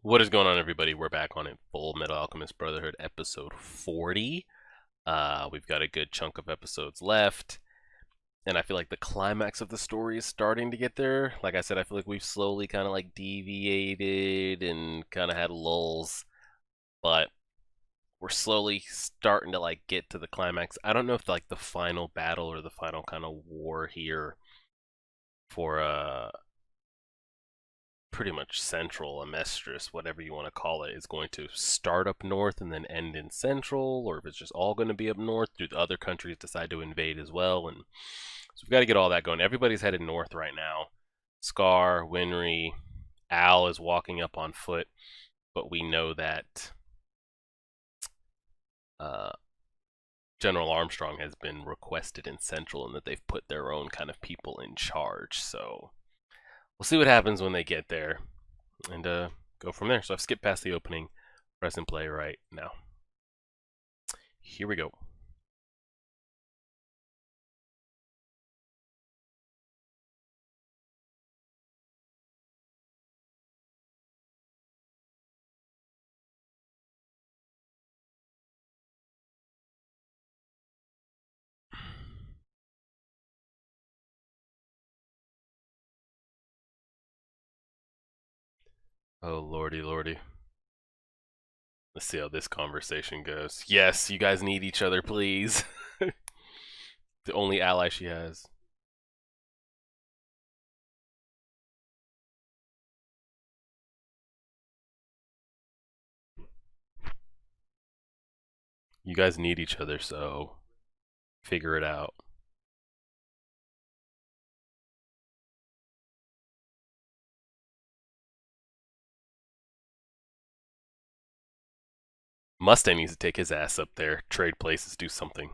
What is going on, everybody? We're back on it. Fullmetal Alchemist Brotherhood, episode 40. We've got a good chunk of episodes left, and I feel like the climax of the story is starting to get there. Like I said, I feel like we've slowly kind of like deviated and kind of had lulls, but we're slowly starting to like get to the climax. I don't know if like the final battle or the final kind of war here for pretty much central Amestris, whatever you want to call it, is going to start up north and then end in central, or if it's just all going to be up north. Do the other countries decide to invade as well? And so we've got to get all that going. Everybody's headed north right now. Scar, Winry, Al is walking up on foot, but we know that uh, General Armstrong has been requested in central and that they've put their own kind of people in charge. So we'll see what happens when they get there. And go from there. So I've skipped past the opening, press and play right now. Here we go. Oh, lordy, lordy. Let's see how this conversation goes. Yes, you guys need each other, please. The only ally she has. You guys need each other, so figure it out. Mustang needs to take his ass up there, trade places, do something.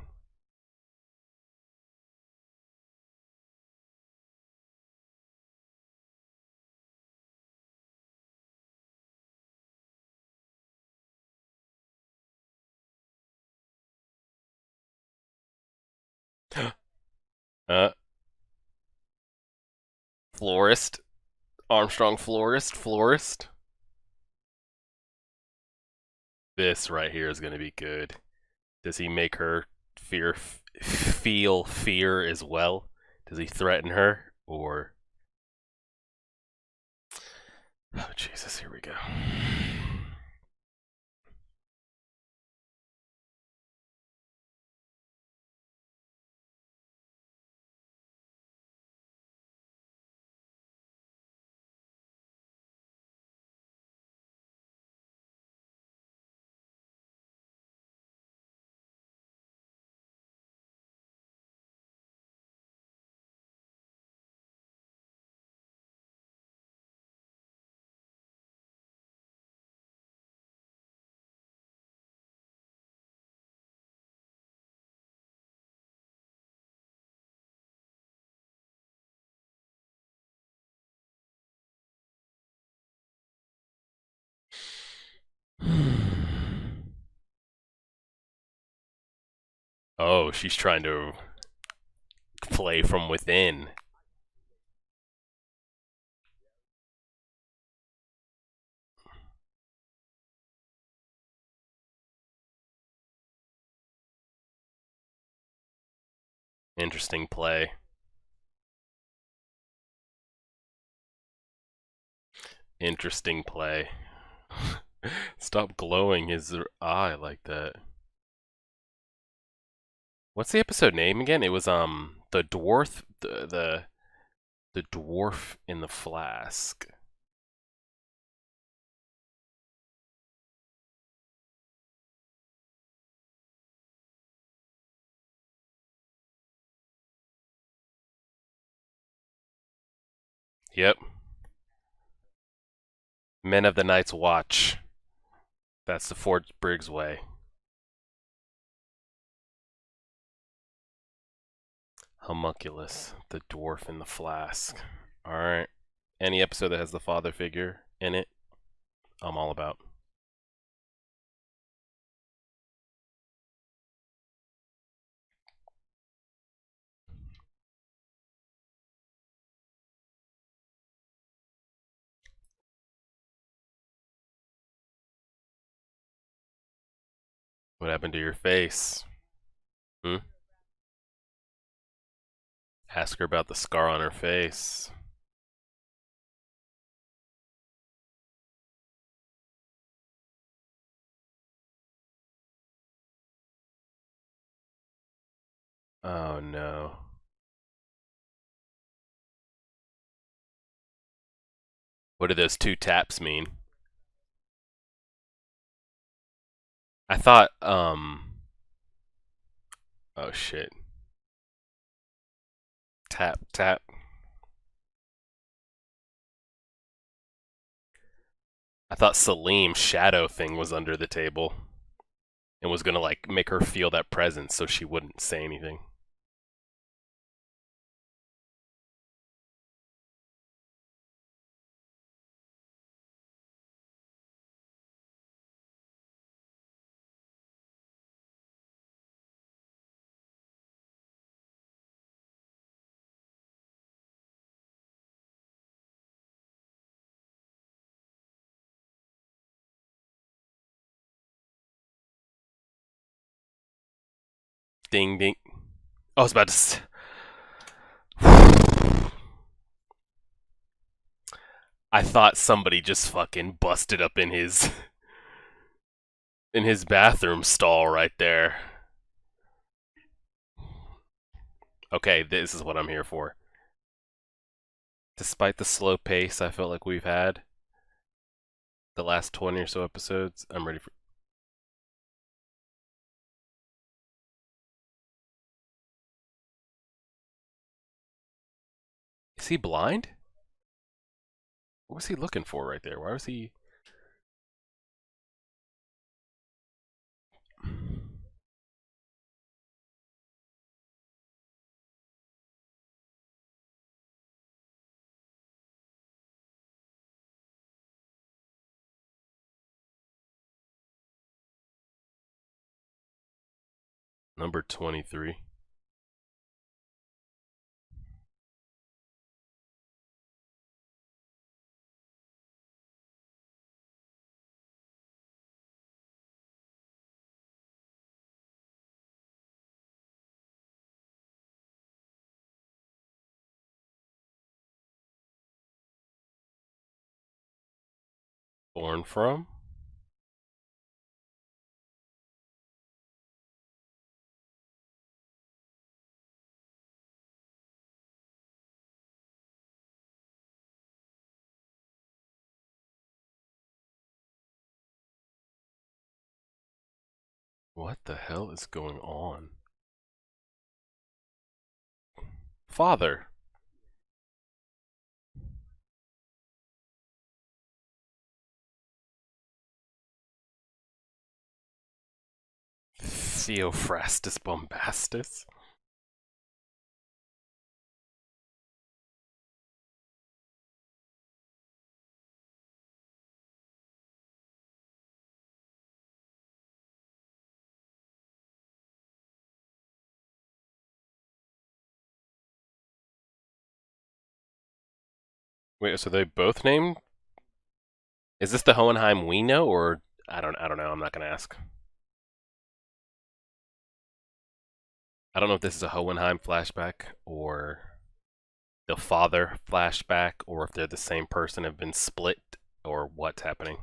uh, Florist. Armstrong florist. This right here is going to be good. Does he make her feel fear as well? Does he threaten her? Or. Oh, Jesus, here we go. Oh, she's trying to play from within. Interesting play. Interesting play. Stop glowing his eye like that. What's the episode name again? It was the dwarf the dwarf in the flask. Yep. Men of the Night's Watch. That's the Fort Briggs way. Homunculus, the dwarf in the flask. Alright. Any episode that has the father figure in it, I'm all about. What happened to your face? Hmm? Ask her about the scar on her face. Oh no. What do those two taps mean? I thought, oh shit. Tap, tap. I thought Salim's shadow thing was under the table and was gonna like make her feel that presence so she wouldn't say anything. Ding ding. I was about to. I thought somebody just fucking busted up in his bathroom stall right there. Okay, this is what I'm here for. Despite the slow pace I felt like we've had the last 20 or so episodes, I'm ready for. Is he blind? What was he looking for right there? Why was he. Number 23. Born from? What the hell is going on? Father. Theophrastus bombastus? Wait, so they both named? Is this the Hohenheim we know, or I don't know. I'm not gonna ask. I don't know if this is a Hohenheim flashback or the father flashback, or if they're the same person, have been split, or what's happening.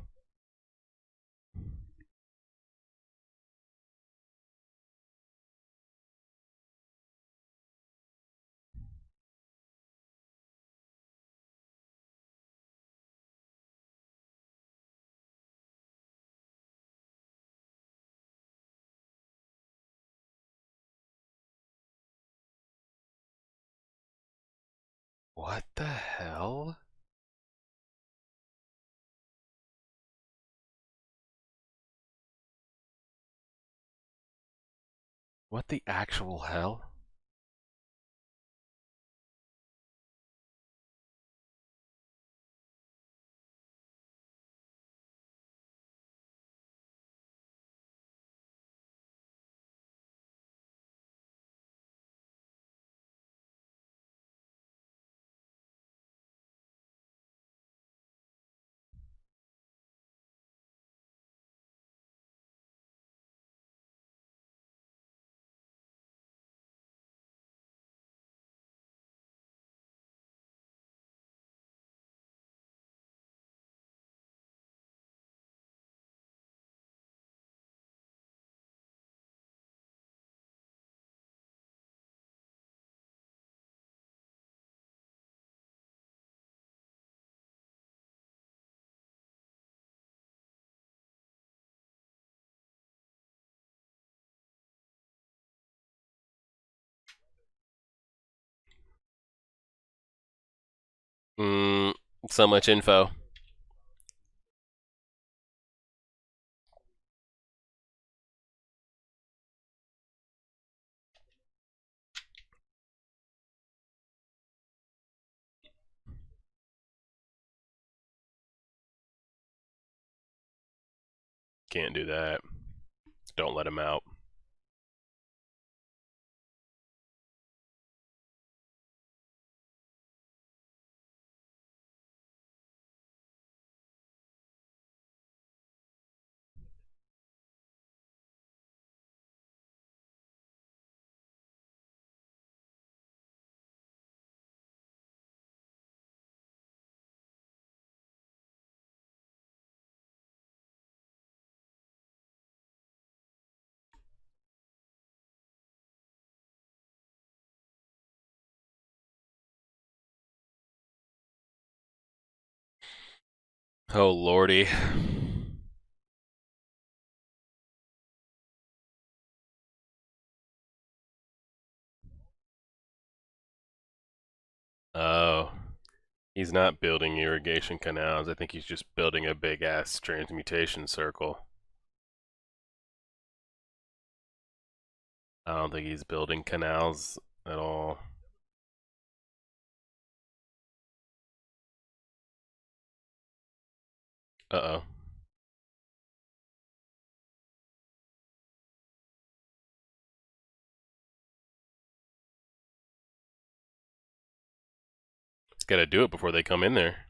What the hell? What the actual hell? Mm, so much info. Can't do that. Don't let him out. Oh lordy. Oh, he's not building irrigation canals. I think he's just building a big ass transmutation circle. I don't think he's building canals at all. Uh oh. He's got to do it before they come in there.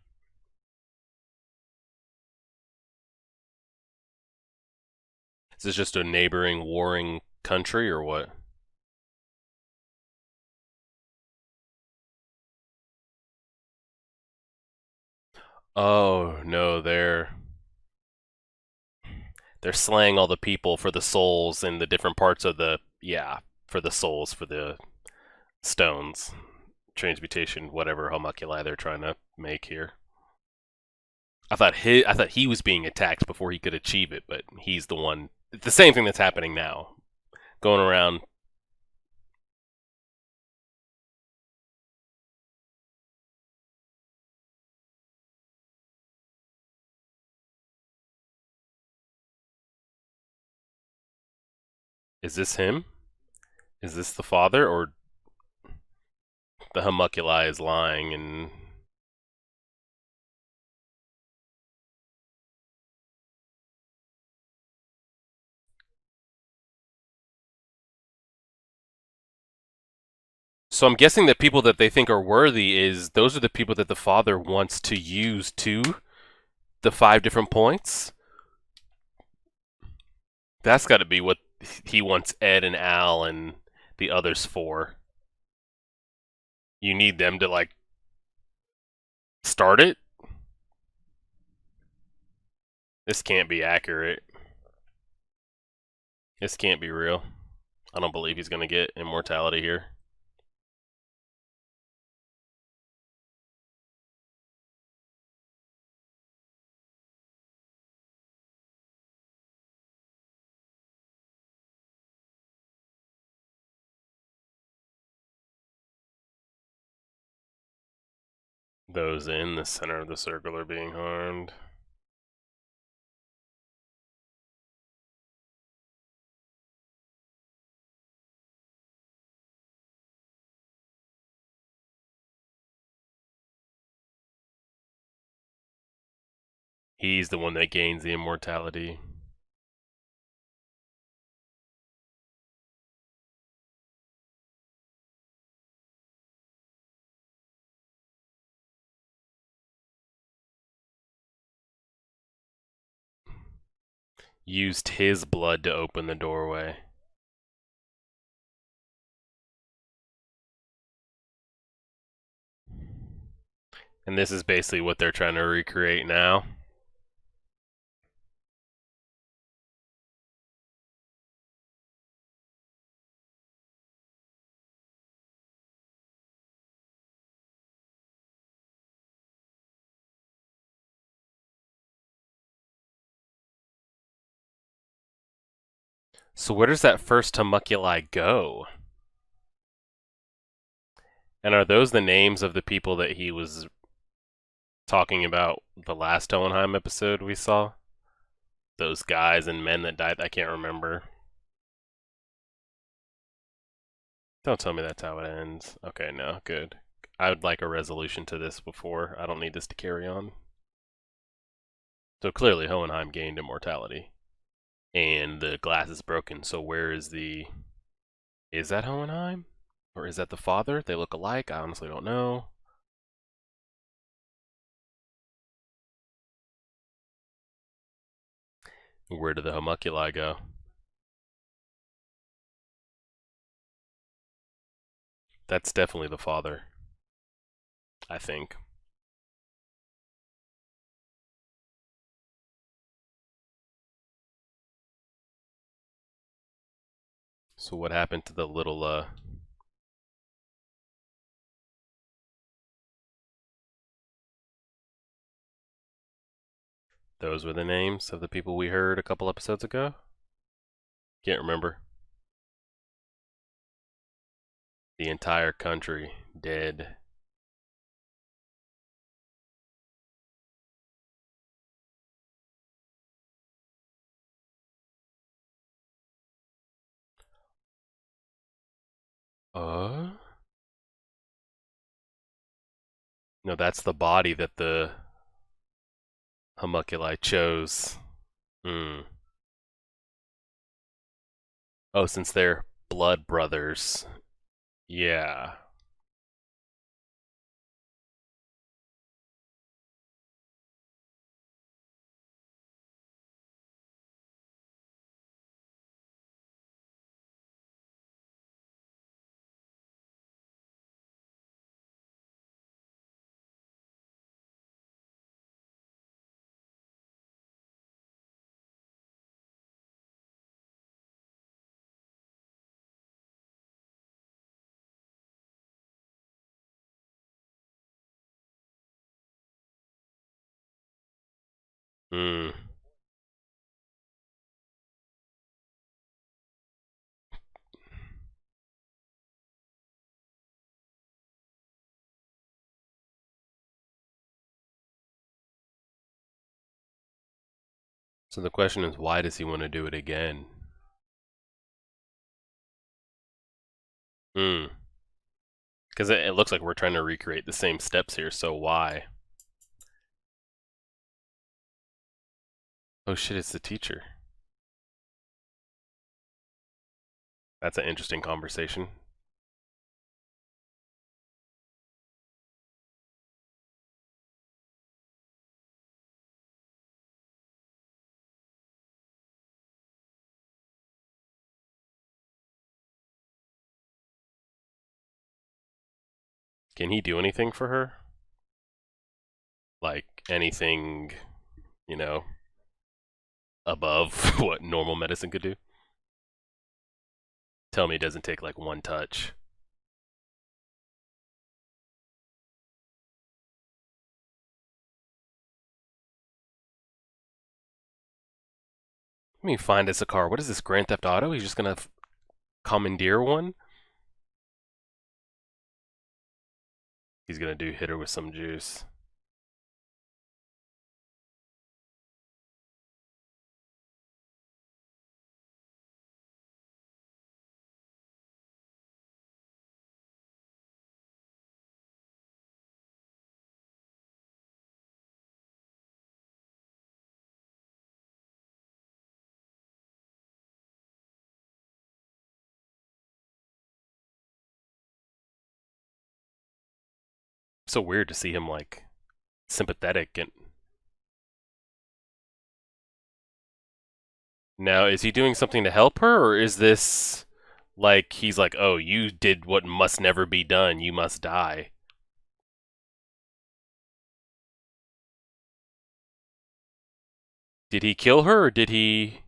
Is this just a neighboring warring country or what? Oh no, they're slaying all the people for the souls in the different parts of the for the souls for the stones transmutation whatever homunculi they're trying to make here. I thought he was being attacked before he could achieve it, but he's the one. It's the same thing that's happening now, going around. Is this him? Is this the father, or the homunculi is lying? And so I'm guessing that people that they think are worthy is those are the people that the father wants to use to the 5 different points. That's got to be what he wants Ed and Al and the others for. You need them to like start it. This can't be accurate. This can't be real. I don't believe he's gonna get immortality here. Those in the center of the circle are being harmed. He's the one that gains the immortality. Used his blood to open the doorway. And this is basically what they're trying to recreate now. So where does that first homunculi go? And are those the names of the people that he was Talking about the last Hohenheim episode we saw? Those guys and men that died, I can't remember. Don't tell me that's how it ends. Okay, no, good. I would like a resolution to this before. I don't need this to carry on. So clearly Hohenheim gained immortality. And the glass is broken, so where is the... Is that Hohenheim? Or is that the father? They look alike, I honestly don't know. Where did the homunculi go? That's definitely the father, I think. So what happened to the little, those were the names of the people we heard a couple episodes ago? Can't remember. The entire country dead. Uh? No, that's the body that the homunculi chose. Hmm. Oh, since they're blood brothers. Yeah. Hmm. So the question is, why does he want to do it again? Hmm. Because it looks like we're trying to recreate the same steps here, so why? Oh shit, it's the teacher. That's an interesting conversation. Can he do anything for her? Like anything, you know, above what normal medicine could do? Tell me it doesn't take like one touch. I mean, find us a car. What is this, Grand Theft Auto? He's just gonna commandeer one? He's gonna do hit her with some juice. So weird to see him like sympathetic and now is he doing something to help her or is this like he's like, "Oh, you did what must never be done. You must die." Did he kill her or did he...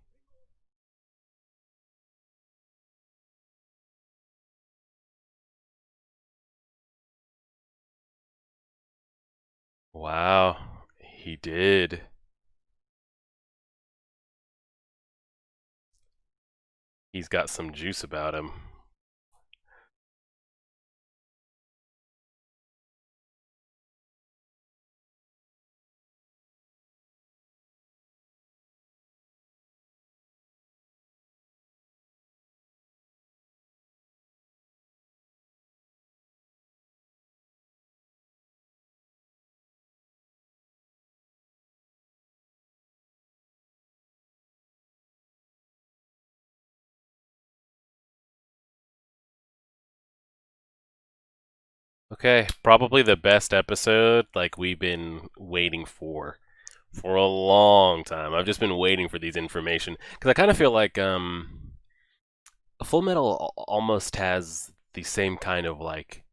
Wow, he did. He's got some juice about him. Okay, probably the best episode like we've been waiting for a long time. I've just been waiting for these information because I kind of feel like Full Metal almost has the same kind of like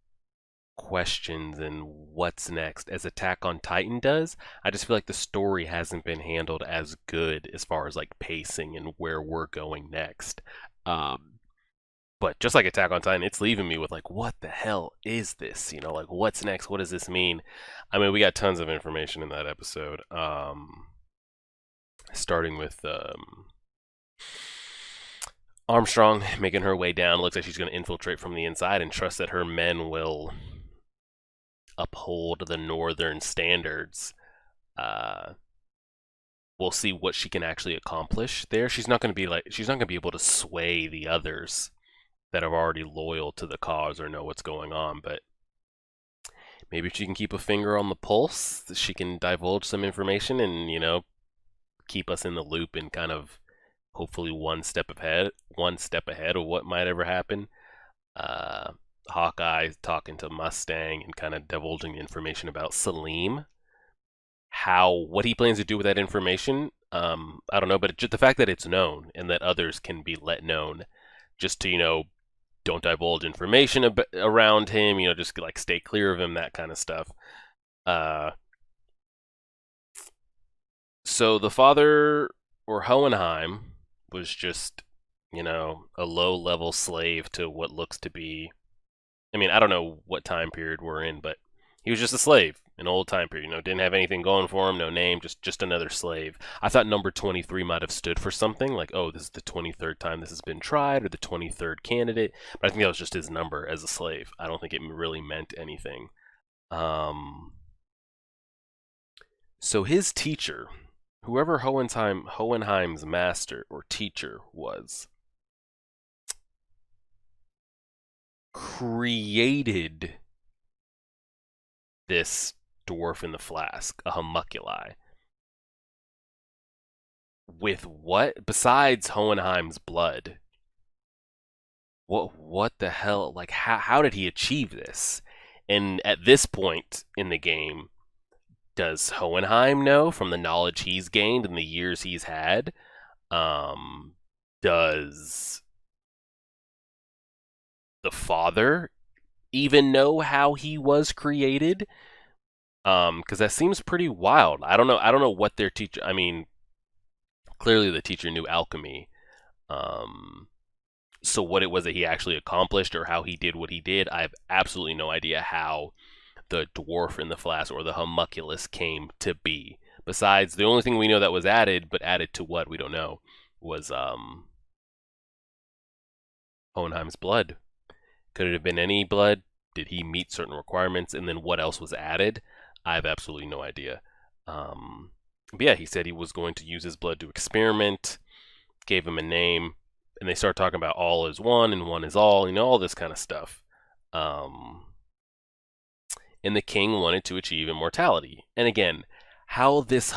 questions and what's next as Attack on Titan does. I just feel like the story hasn't been handled as good as far as like pacing and where we're going next. Um, but just like Attack on Titan, it's leaving me with like, what the hell is this? You know, like what's next? What does this mean? I mean, we got tons of information in that episode. Starting with Armstrong making her way down. Looks like she's going to infiltrate from the inside and trust that her men will uphold the northern standards. Uh, we'll see what she can actually accomplish there. She's not going to be able to sway the others that are already loyal to the cause or know what's going on, but maybe if she can keep a finger on the pulse, she can divulge some information and, you know, keep us in the loop and kind of hopefully one step ahead of what might ever happen. Uh, Hawkeye talking to Mustang and kind of divulging information about Salim. What he plans to do with that information, I don't know, but just the fact that it's known and that others can be let known, just to, you know, don't divulge information around him, you know, just like stay clear of him, that kind of stuff. So the father, or Hohenheim, was just, you know, a low-level slave to what looks to be, I mean, I don't know what time period we're in, but he was just a slave, an old time period, you know, didn't have anything going for him, no name, just another slave. I thought number 23 might have stood for something, like, oh, this is the 23rd time this has been tried, or the 23rd candidate, but I think that was just his number as a slave. I don't think it really meant anything. So his teacher, whoever Hohenheim's master or teacher was, created this dwarf in the flask, a homunculi. With what? Besides Hohenheim's blood. What the hell? Like, how did he achieve this? And at this point in the game, does Hohenheim know from the knowledge he's gained in the years he's had? Does the father even know how he was created? Because that seems pretty wild. I don't know what their teacher. I mean, clearly the teacher knew alchemy. So what it was that he actually accomplished or how he did what he did, I have absolutely no idea how the dwarf in the flask or the homunculus came to be. Besides, the only thing we know that was added, but added to what we don't know, was Hohenheim's blood. Could it have been any blood? Did he meet certain requirements? And then what else was added? I have absolutely no idea. But yeah, he said he was going to use his blood to experiment, gave him a name, and they start talking about all is one and one is all, you know, all this kind of stuff. And the king wanted to achieve immortality. And again, how this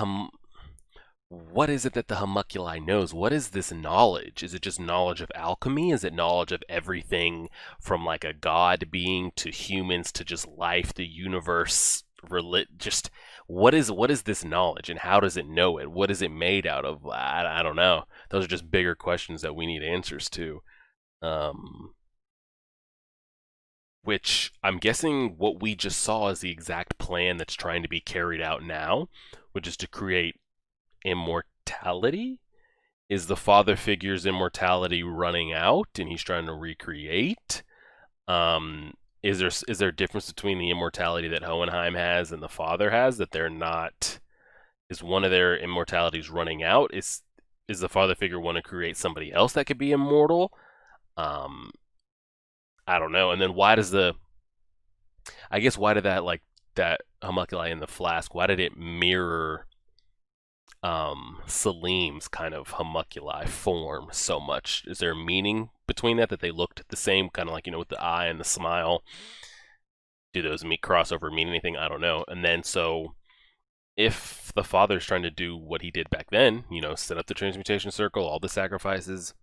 what is it that the homunculi knows? What is this knowledge? Is it just knowledge of alchemy? Is it knowledge of everything from like a god being to humans to just life, the universe, just what is this knowledge and how does it know it? What is it made out of? I don't know. Those are just bigger questions that we need answers to. Which I'm guessing what we just saw is the exact plan that's trying to be carried out now, which is to create immortality. Is the father figure's immortality running out and he's trying to recreate? Is there a difference between the immortality that Hohenheim has and the father has, that they're not? Is one of their immortalities running out? Is the father figure want to create somebody else that could be immortal? I don't know. And then why did that homunculi in the flask, why did it mirror Salim's kind of homunculi form so much? Is there a meaning between that they looked the same, kind of like, you know, with the eye and the smile? Do those crossover mean anything? I don't know. And then so if the father's trying to do what he did back then, you know, set up the transmutation circle, all the sacrifices,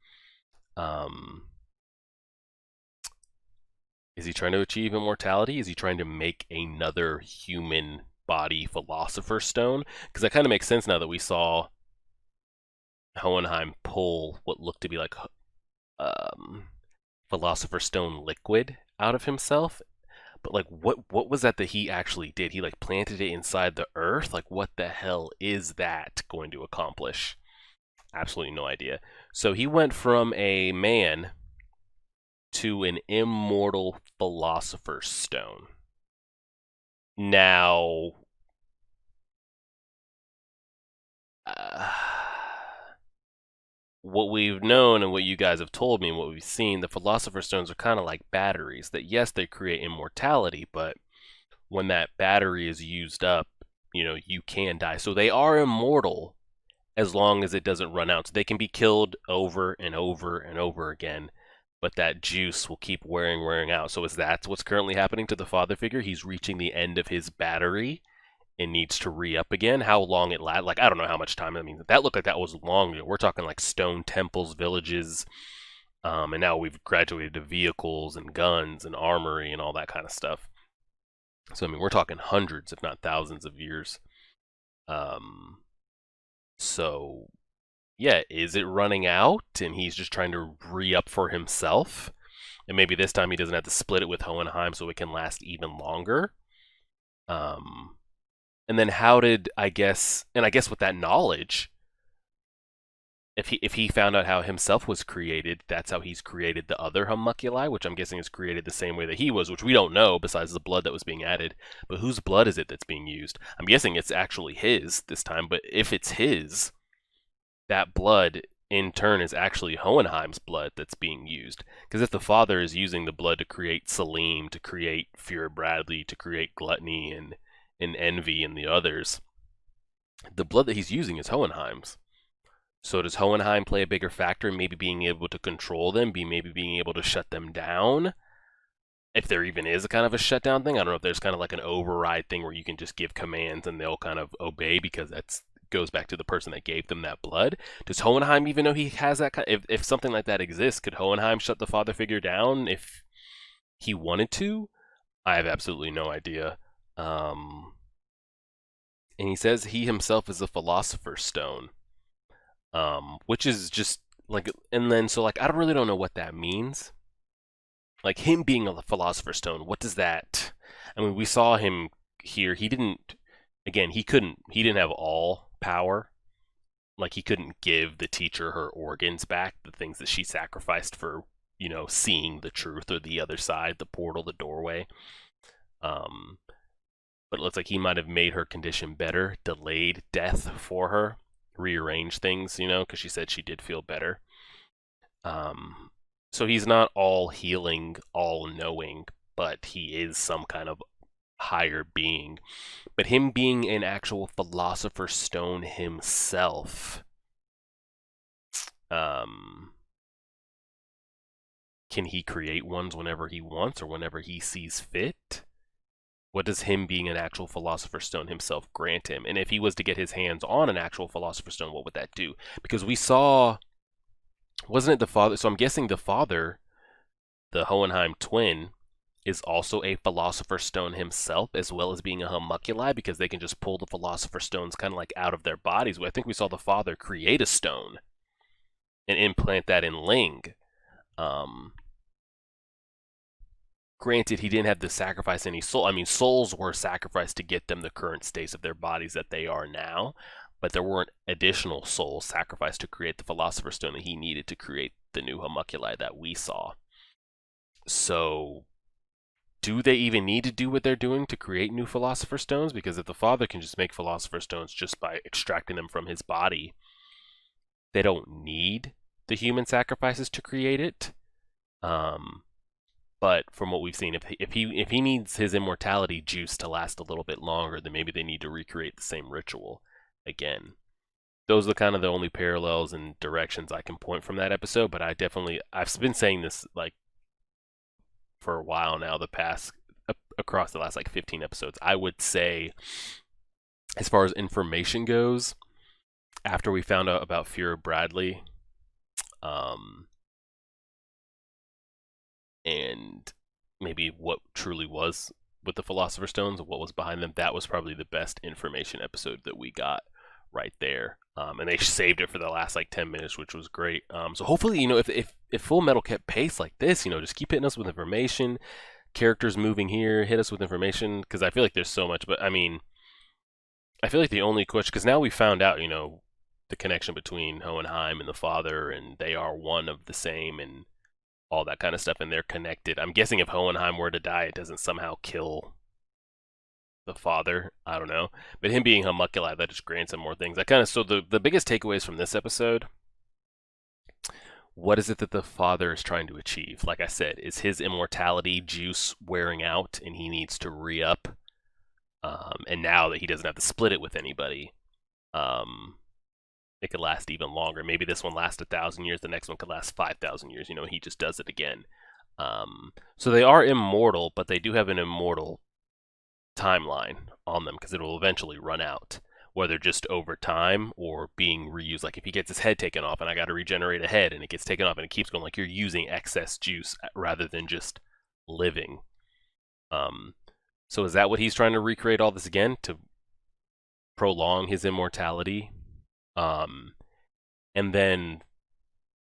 Is he trying to achieve immortality? Is he trying to make another human body Philosopher's Stone? Because that kind of makes sense now that we saw Hohenheim pull what looked to be like Philosopher's Stone liquid out of himself. But like, what was that he actually did? He like planted it inside the earth. Like, what the hell is that going to accomplish? Absolutely no idea. So he went from a man to an immortal Philosopher's Stone. Now, uh, what we've known and what you guys have told me and what we've seen, the Philosopher's Stones are kind of like batteries. That yes, they create immortality, but when that battery is used up, you can die. So they are immortal as long as it doesn't run out. So they can be killed over and over and over again, but that juice will keep wearing out. So is that what's currently happening to the father figure? He's reaching the end of his battery and needs to re-up again. How long it lasts, like, I don't know how much time. I mean, that looked like that was long. We're talking like stone temples, villages, and now we've graduated to vehicles and guns and armory and all that kind of stuff. So, I mean, we're talking hundreds, if not thousands of years. So, yeah, is it running out and he's just trying to re-up for himself? And maybe this time he doesn't have to split it with Hohenheim so it can last even longer. And then how did, I guess with that knowledge, if he found out how himself was created, that's how he's created the other homunculi, which I'm guessing is created the same way that he was, which we don't know besides the blood that was being added. But whose blood is it that's being used? I'm guessing it's actually his this time, but if it's his, that blood in turn is actually Hohenheim's blood that's being used. Because if the father is using the blood to create Selim, to create Fury Bradley, to create Gluttony and Envy and the others, the blood that he's using is Hohenheim's. So does Hohenheim play a bigger factor in maybe being able to control them, maybe being able to shut them down? If there even is a kind of a shutdown thing, I don't know if there's kind of like an override thing where you can just give commands and they'll kind of obey because that's goes back to the person that gave them that blood. Does Hohenheim even know he has that kind if something like that exists, could Hohenheim shut the father figure down if he wanted to? I have absolutely no idea. And he says he himself is a philosopher's stone. Which is just like, and then so like I don't really don't know what that means. Like him being a philosopher's stone, what does that? I mean, we saw him here. He didn't. Again, he didn't have all power. Like he couldn't give the teacher her organs back, the things that she sacrificed for, seeing the truth or the other side, the portal, the doorway. But it looks like he might have made her condition better, delayed death for her, rearranged things, because she said she did feel better. So he's not all healing, all knowing, but he is some kind of higher being. But him being an actual philosopher's stone himself, can he create ones whenever he wants or whenever he sees fit? What does him being an actual philosopher's stone himself grant him? And if he was to get his hands on an actual philosopher's stone, what would that do? Because we saw, wasn't it the father? So I'm guessing the father, the Hohenheim twin, is also a philosopher's stone himself, as well as being a homunculi, because they can just pull the philosopher's stones kind of like out of their bodies. I think we saw the father create a stone and implant that in Ling. Granted, he didn't have to sacrifice any soul. I mean, souls were sacrificed to get them the current states of their bodies that they are now, but there weren't additional souls sacrificed to create the Philosopher's Stone that he needed to create the new homunculi that we saw. So, do they even need to do what they're doing to create new Philosopher's Stones? Because if the Father can just make Philosopher's Stones just by extracting them from his body, they don't need the human sacrifices to create it. But from what we've seen, if he needs his immortality juice to last a little bit longer, then maybe they need to recreate the same ritual again. Those are kind of the only parallels and directions I can point from that episode. But I've been saying this like for a while now, across the last like 15 episodes. I would say, as far as information goes, after we found out about Fury Bradley, and maybe what truly was with the Philosopher's Stones, what was behind them. That was probably the best information episode that we got right there. And they saved it for the last like 10 minutes, which was great. So hopefully, if Full Metal kept pace like this, just keep hitting us with information, characters moving here, hit us with information, because I feel like there's so much. But I mean, I feel like the only question, because now we found out, the connection between Hohenheim and the father, and they are one of the same, and all that kind of stuff, and they're connected. I'm guessing if Hohenheim were to die, it doesn't somehow kill the father. I don't know. But him being homunculi, that just grants him more things. So the biggest takeaways from this episode, what is it that the father is trying to achieve? Like I said, is his immortality juice wearing out and he needs to re-up? And now that he doesn't have to split it with anybody, it could last even longer. Maybe this one lasts 1,000 years, the next one could last 5,000 years. He just does it again. So they are immortal, but they do have an immortal timeline on them because it will eventually run out, whether just over time or being reused. Like if he gets his head taken off and I got to regenerate a head and it gets taken off and it keeps going, like you're using excess juice rather than just living. So is that what he's trying to recreate all this again, to prolong his immortality? And then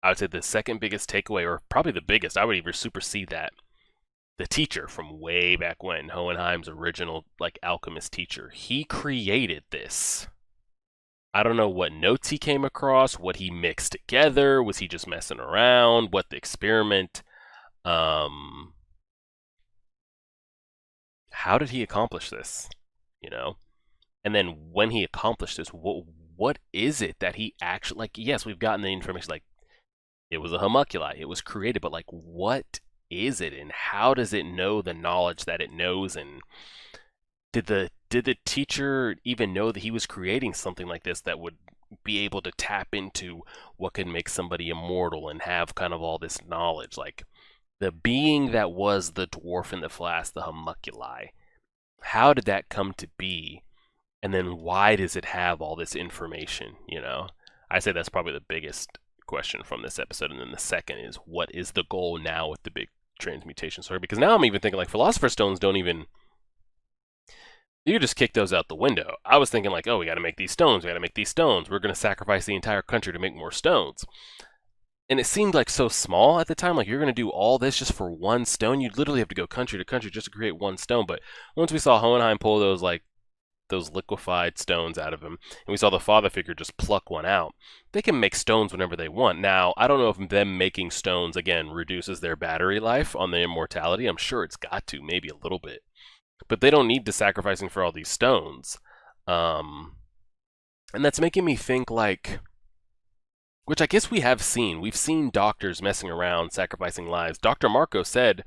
I would say the second biggest takeaway, or probably the biggest, I would even supersede that. The teacher from way back when, Hohenheim's original alchemist teacher, he created this. I don't know what notes he came across, what he mixed together. Was he just messing around? What the experiment? How did he accomplish this? And then when he accomplished this, what is it that he actually, yes, we've gotten the information, it was a homunculi, it was created, but what is it, and how does it know the knowledge that it knows? And did the teacher even know that he was creating something like this that would be able to tap into what could make somebody immortal and have kind of all this knowledge? Like the being that was the dwarf in the flask, the homunculi, how did that come to be? And then why does it have all this information? I say that's probably the biggest question from this episode. And then the second is, what is the goal now with the big transmutation story? Because now I'm even thinking Philosopher's Stones don't even, you just kick those out the window. I was thinking oh, we got to make these stones. We're going to sacrifice the entire country to make more stones. And it seemed so small at the time, you're going to do all this just for one stone. You'd literally have to go country to country just to create one stone. But once we saw Hohenheim pull those liquefied stones out of him, and we saw the father figure just pluck one out, they can make stones whenever they want. Now, I don't know if them making stones, again, reduces their battery life on the immortality. I'm sure it's got to, maybe a little bit. But they don't need to sacrificing for all these stones. And that's making me think which I guess we have seen. We've seen doctors messing around, sacrificing lives. Dr. Marco said,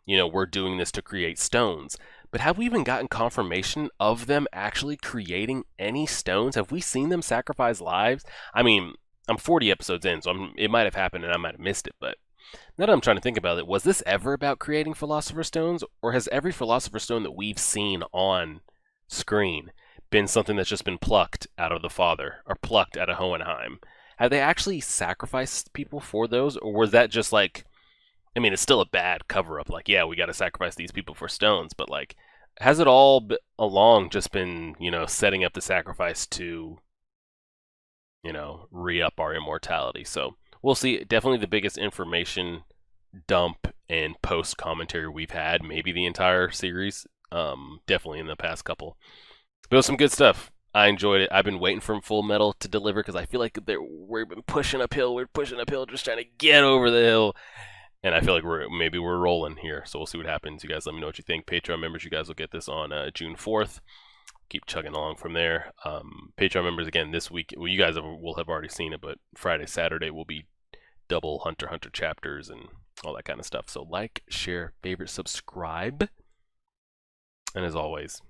we're doing this to create stones. But have we even gotten confirmation of them actually creating any stones? Have we seen them sacrifice lives? I mean, I'm 40 episodes in, so it might have happened and I might have missed it. But now that I'm trying to think about it, was this ever about creating Philosopher's Stones? Or has every Philosopher's Stone that we've seen on screen been something that's just been plucked out of the father or plucked out of Hohenheim? Have they actually sacrificed people for those? Or was that just I mean, it's still a bad cover-up. Yeah, we got to sacrifice these people for stones. But, has it all along just been, setting up the sacrifice to, re-up our immortality? So, we'll see. Definitely the biggest information dump and post-commentary we've had. Maybe the entire series. Definitely in the past couple. But it was some good stuff. I enjoyed it. I've been waiting for Full Metal to deliver because I feel like we've been pushing uphill. We're pushing uphill, just trying to get over the hill. And I feel like we're rolling here, so we'll see what happens. You guys let me know what you think. Patreon members, you guys will get this on June 4th. Keep chugging along from there. Patreon members, again, this week, well, you guys will have already seen it, but Friday, Saturday will be double Hunter x Hunter chapters and all that kind of stuff. So share, favorite, subscribe. And as always,